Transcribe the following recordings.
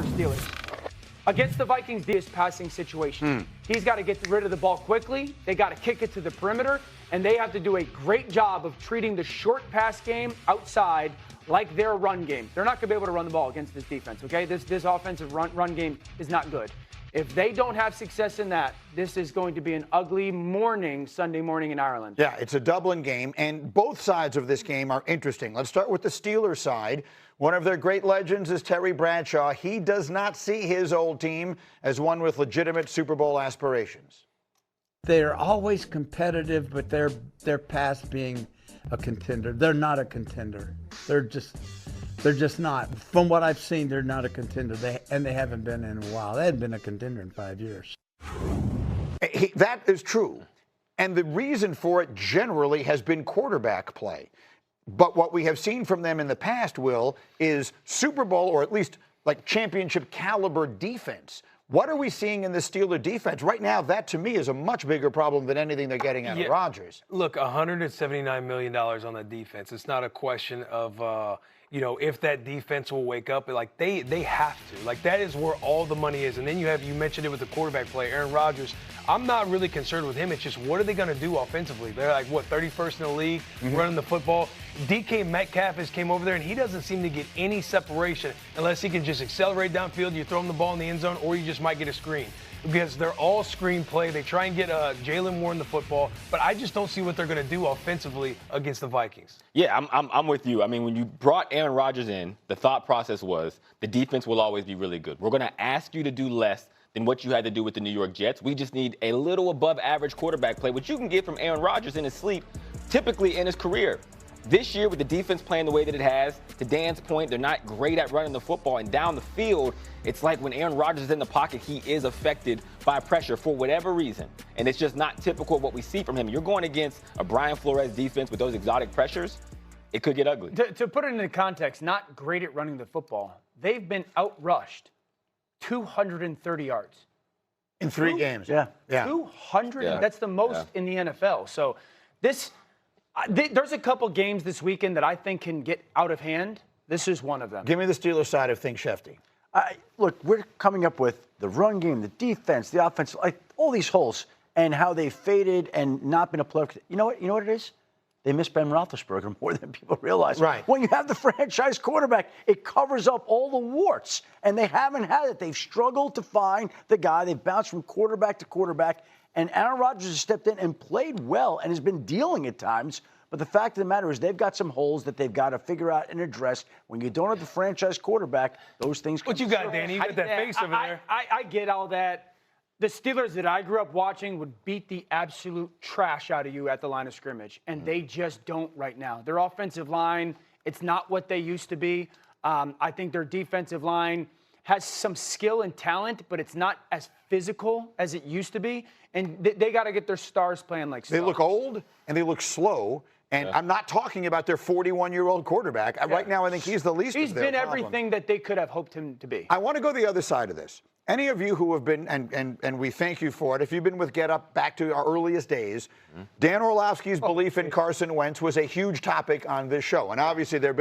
Pittsburgh Steelers. Against the Vikings, this passing situation. He's got to get rid of the ball quickly. They got to kick it to the perimeter, and they have to do a great job of treating the short pass game outside like their run game. They're not going to be able to run the ball against this defense, okay? This offensive run game is not good. If they don't have success in that, this is going to be an ugly morning, Sunday morning in Ireland. Yeah, it's a Dublin game, and both sides of this game are interesting. Let's start with the Steelers side. One of their great legends is Terry Bradshaw. He does not see his old team as one with legitimate Super Bowl aspirations. They're always competitive, but they're past being a contender. They're not a contender. They're just not. From what I've seen, they're not a contender. They haven't been in a while. They hadn't been a contender in 5 years. That is true. And the reason for it generally has been quarterback play. But what we have seen from them in the past, Will, is Super Bowl or at least like championship caliber defense. What are we seeing in the Steeler defense? Right now, that to me is a much bigger problem than anything they're getting out of Rodgers. Look, $179 million on the defense. It's not a question of, if that defense will wake up. Like, they have to. Like, that is where all the money is. And then you mentioned it with the quarterback play, Aaron Rodgers. I'm not really concerned with him. It's just, what are they going to do offensively? They're like, 31st in the league, running the football. DK Metcalf has came over there, and he doesn't seem to get any separation unless he can just accelerate downfield. You throw him the ball in the end zone, or you just might get a screen. Because they're all screen play. They try and get Jalen Warren the football, but I just don't see what they're going to do offensively against the Vikings. Yeah, I'm with you. I mean, when you brought Aaron Rodgers in, the thought process was the defense will always be really good. We're going to ask you to do less than what you had to do with the New York Jets. We just need a little above average quarterback play, which you can get from Aaron Rodgers in his sleep, typically in his career. This year, with the defense playing the way that it has, to Dan's point, they're not great at running the football. And down the field, it's like when Aaron Rodgers is in the pocket, he is affected by pressure for whatever reason. And it's just not typical of what we see from him. You're going against a Brian Flores defense with those exotic pressures, it could get ugly. To put it into context, not great at running the football. They've been outrushed 230 yards. In 3 games. Yeah. 200. Yeah. That's the most in the NFL. So there's a couple games this weekend that I think can get out of hand. This is one of them. Give me the Steelers side of things, Shefty. Look, we're coming up with the run game, the defense, the offense, like all these holes, and how they faded and not been a player. You know what it is? They miss Ben Roethlisberger more than people realize. Right. When you have the franchise quarterback, it covers up all the warts, and they haven't had it. They've struggled to find the guy. They've bounced from quarterback to quarterback, and Aaron Rodgers has stepped in and played well and has been dealing at times. But the fact of the matter is they've got some holes that they've got to figure out and address. When you don't have the franchise quarterback, those things come. What you got, Danny? You got that face over there. I get all that. The Steelers that I grew up watching would beat the absolute trash out of you at the line of scrimmage, and they just don't right now. Their offensive line, it's not what they used to be. I think their defensive line has some skill and talent, but it's not as physical as it used to be, and they got to get their stars playing like stars. They look old, and they look slow. And I'm not talking about their 41-year-old quarterback. Yeah. Right now, I think he's the least of their He's been problem. everything that they could have hoped him to be. I want to go the other side of this. Any of you who have been, and we thank you for it, if you've been with Get Up back to our earliest days, Dan Orlovsky's belief in Carson Wentz was a huge topic on this show. And obviously there's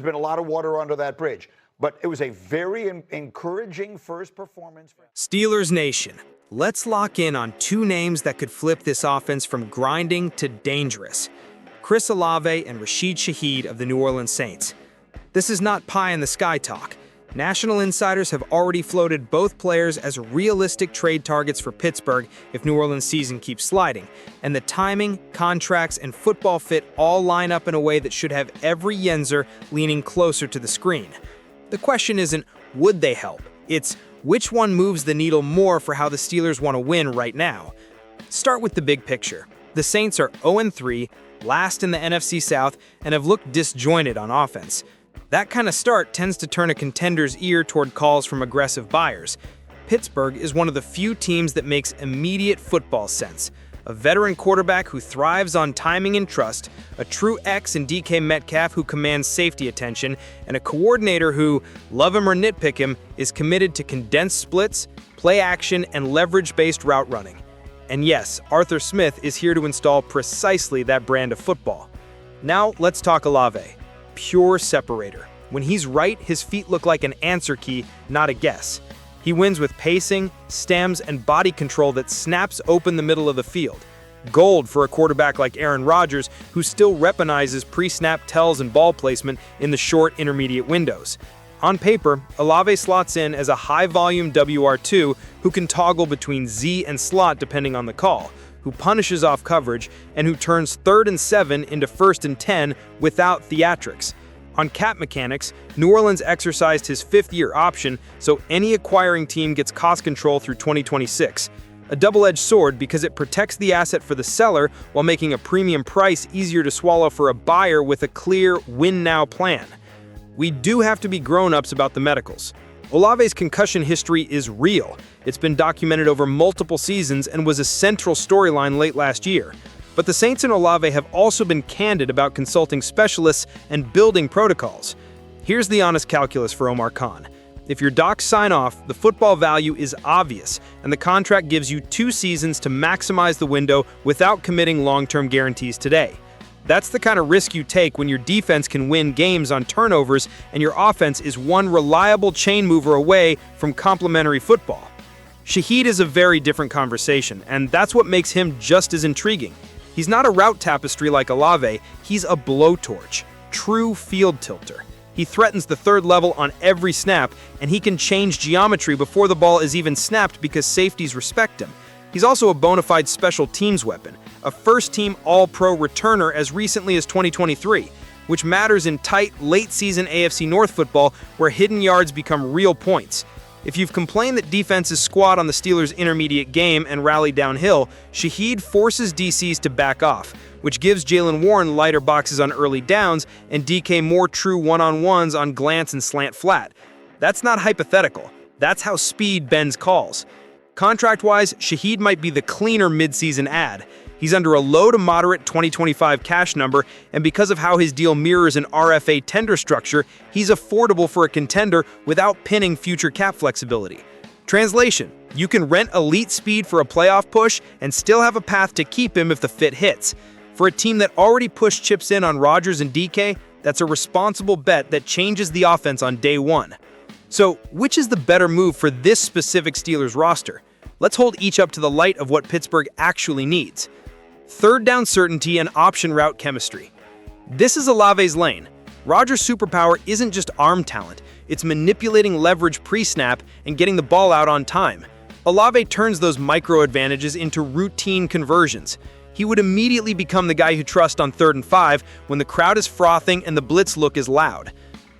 been a lot of water under that bridge. But it was a very encouraging first performance. Steelers Nation, let's lock in on 2 names that could flip this offense from grinding to dangerous. Chris Olave and Rashid Shaheed of the New Orleans Saints. This is not pie-in-the-sky talk. National insiders have already floated both players as realistic trade targets for Pittsburgh if New Orleans' season keeps sliding, and the timing, contracts, and football fit all line up in a way that should have every Yenzer leaning closer to the screen. The question isn't, would they help? It's, which one moves the needle more for how the Steelers want to win right now? Start with the big picture. The Saints are 0-3, last in the NFC South, and have looked disjointed on offense. That kind of start tends to turn a contender's ear toward calls from aggressive buyers. Pittsburgh is one of the few teams that makes immediate football sense. A veteran quarterback who thrives on timing and trust, a true X in DK Metcalf who commands safety attention, and a coordinator who, love him or nitpick him, is committed to condensed splits, play action, and leverage-based route running. And yes, Arthur Smith is here to install precisely that brand of football. Now let's talk Olave. Pure separator. When he's right, his feet look like an answer key, not a guess. He wins with pacing, stems, and body control that snaps open the middle of the field. Gold for a quarterback like Aaron Rodgers, who still weaponizes pre-snap tells and ball placement in the short intermediate windows. On paper, Olave slots in as a high-volume WR2 who can toggle between Z and slot depending on the call, who punishes off coverage, and who turns 3rd and 7 into 1st and 10 without theatrics. On cap mechanics, New Orleans exercised his 5th-year option, so any acquiring team gets cost control through 2026. A double-edged sword because it protects the asset for the seller while making a premium price easier to swallow for a buyer with a clear win-now plan. We do have to be grown-ups about the medicals. Olave's concussion history is real. It's been documented over multiple seasons and was a central storyline late last year. But the Saints and Olave have also been candid about consulting specialists and building protocols. Here's the honest calculus for Omar Khan. If your docs sign off, the football value is obvious, and the contract gives you 2 seasons to maximize the window without committing long-term guarantees today. That's the kind of risk you take when your defense can win games on turnovers and your offense is one reliable chain mover away from complementary football. Shaheed is a very different conversation, and that's what makes him just as intriguing. He's not a route tapestry like Olave, he's a blowtorch, true field tilter. He threatens the 3rd level on every snap, and he can change geometry before the ball is even snapped because safeties respect him. He's also a bona fide special teams weapon, a first-team All-Pro returner as recently as 2023, which matters in tight, late-season AFC North football where hidden yards become real points. If you've complained that defenses squat on the Steelers' intermediate game and rally downhill, Shaheed forces DCs to back off, which gives Jalen Warren lighter boxes on early downs and DK more true one-on-ones on glance and slant flat. That's not hypothetical. That's how speed bends calls. Contract-wise, Shaheed might be the cleaner mid-season add. He's under a low to moderate 2025 cash number, and because of how his deal mirrors an RFA tender structure, he's affordable for a contender without pinning future cap flexibility. Translation: you can rent elite speed for a playoff push and still have a path to keep him if the fit hits. For a team that already pushed chips in on Rodgers and DK, that's a responsible bet that changes the offense on day one. So, which is the better move for this specific Steelers roster? Let's hold each up to the light of what Pittsburgh actually needs. 3rd down certainty and option route chemistry. This is Olave's lane. Rodgers' superpower isn't just arm talent, it's manipulating leverage pre-snap and getting the ball out on time. Olave turns those micro advantages into routine conversions. He would immediately become the guy you trust on 3rd and 5 when the crowd is frothing and the blitz look is loud.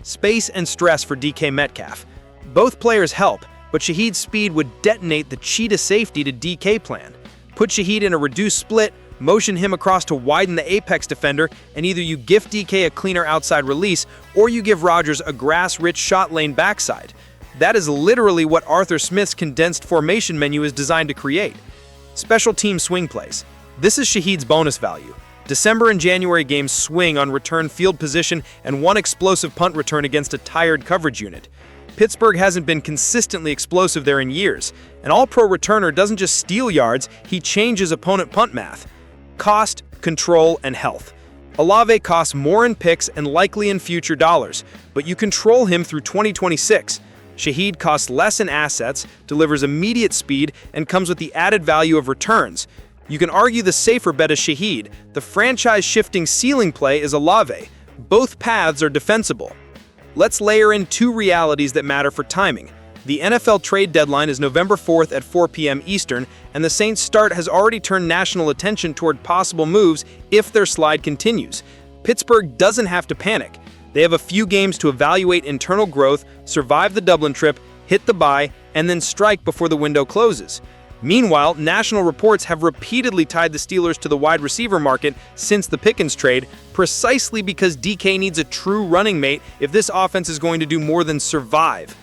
Space and stress for DK Metcalf. Both players help, but Shaheed's speed would detonate the cheetah safety to DK plan. Put Shaheed in a reduced split, motion him across to widen the apex defender, and either you gift DK a cleaner outside release or you give Rodgers a grass-rich shot lane backside. That is literally what Arthur Smith's condensed formation menu is designed to create. Special team swing plays. This is Shaheed's bonus value. December and January games swing on return field position and one explosive punt return against a tired coverage unit. Pittsburgh hasn't been consistently explosive there in years. An all-pro returner doesn't just steal yards, he changes opponent punt math. Cost, control, and health. Olave costs more in picks and likely in future dollars, but you control him through 2026. Shaheed costs less in assets, delivers immediate speed, and comes with the added value of returns. You can argue the safer bet is Shaheed. The franchise-shifting ceiling play is Olave. Both paths are defensible. Let's layer in 2 realities that matter for timing. The NFL trade deadline is November 4th at 4 p.m. Eastern, and the Saints' start has already turned national attention toward possible moves if their slide continues. Pittsburgh doesn't have to panic. They have a few games to evaluate internal growth, survive the Dublin trip, hit the bye, and then strike before the window closes. Meanwhile, national reports have repeatedly tied the Steelers to the wide receiver market since the Pickens trade, precisely because DK needs a true running mate if this offense is going to do more than survive.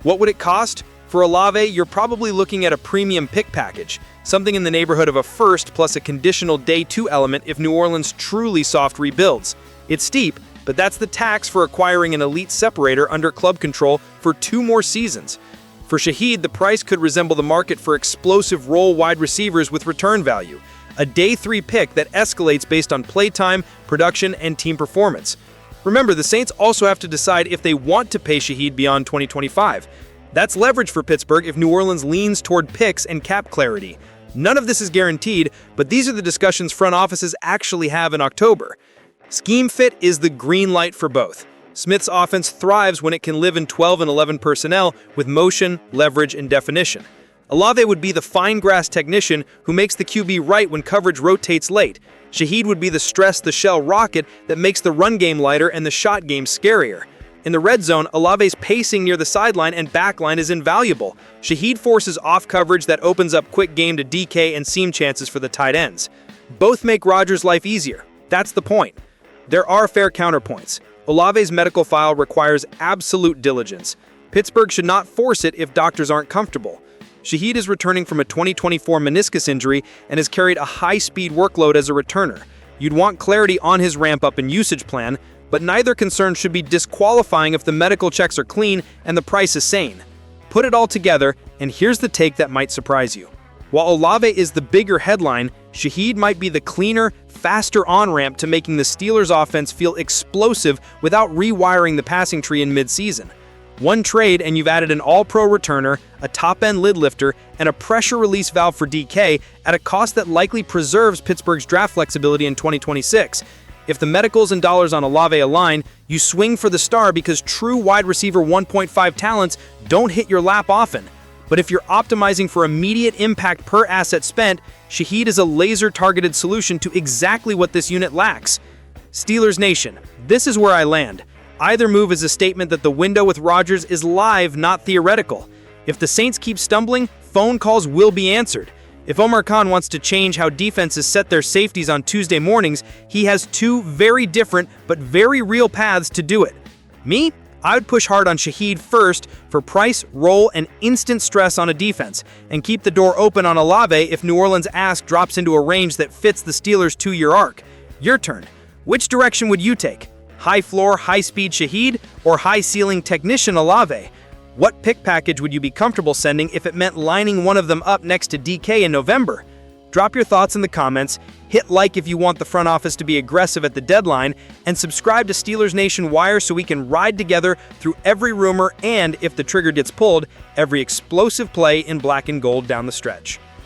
What would it cost? For Olave, you're probably looking at a premium pick package, something in the neighborhood of a first plus a conditional day 2 element if New Orleans truly soft rebuilds. It's steep, but that's the tax for acquiring an elite separator under club control for 2 more seasons. For Shaheed, the price could resemble the market for explosive role wide receivers with return value, a day 3 pick that escalates based on playtime, production, and team performance. Remember, the Saints also have to decide if they want to pay Shaheed beyond 2025. That's leverage for Pittsburgh if New Orleans leans toward picks and cap clarity. None of this is guaranteed, but these are the discussions front offices actually have in October. Scheme fit is the green light for both. Smith's offense thrives when it can live in 12 and 11 personnel with motion, leverage, and definition. Olave would be the fine grass technician who makes the QB right when coverage rotates late. Shaheed would be the stress the shell rocket that makes the run game lighter and the shot game scarier. In the red zone, Olave's pacing near the sideline and backline is invaluable. Shaheed forces off coverage that opens up quick game to DK and seam chances for the tight ends. Both make Rodgers' life easier. That's the point. There are fair counterpoints. Olave's medical file requires absolute diligence. Pittsburgh should not force it if doctors aren't comfortable. Shaheed is returning from a 2024 meniscus injury and has carried a high-speed workload as a returner. You'd want clarity on his ramp-up and usage plan, but neither concern should be disqualifying if the medical checks are clean and the price is sane. Put it all together, and here's the take that might surprise you. While Olave is the bigger headline, Shaheed might be the cleaner, faster on-ramp to making the Steelers' offense feel explosive without rewiring the passing tree in mid-season. One trade and you've added an all-pro returner, a top-end lid lifter, and a pressure release valve for DK at a cost that likely preserves Pittsburgh's draft flexibility in 2026. If the medicals and dollars on Olave align, you swing for the star because true wide receiver 1.5 talents don't hit your lap often. But if you're optimizing for immediate impact per asset spent, Shaheed is a laser-targeted solution to exactly what this unit lacks. Steelers Nation, this is where I land. Either move is a statement that the window with Rodgers is live, not theoretical. If the Saints keep stumbling, phone calls will be answered. If Omar Khan wants to change how defenses set their safeties on Tuesday mornings, he has two very different but very real paths to do it. Me? I would push hard on Shaheed first for price, role, and instant stress on a defense, and keep the door open on Olave if New Orleans' ask drops into a range that fits the Steelers' 2-year arc. Your turn. Which direction would you take? High floor, high speed Shaheed, or high ceiling technician Olave? What pick package would you be comfortable sending if it meant lining one of them up next to DK in November? Drop your thoughts in the comments, hit like if you want the front office to be aggressive at the deadline, and subscribe to Steelers Nation Wire so we can ride together through every rumor and, if the trigger gets pulled, every explosive play in black and gold down the stretch.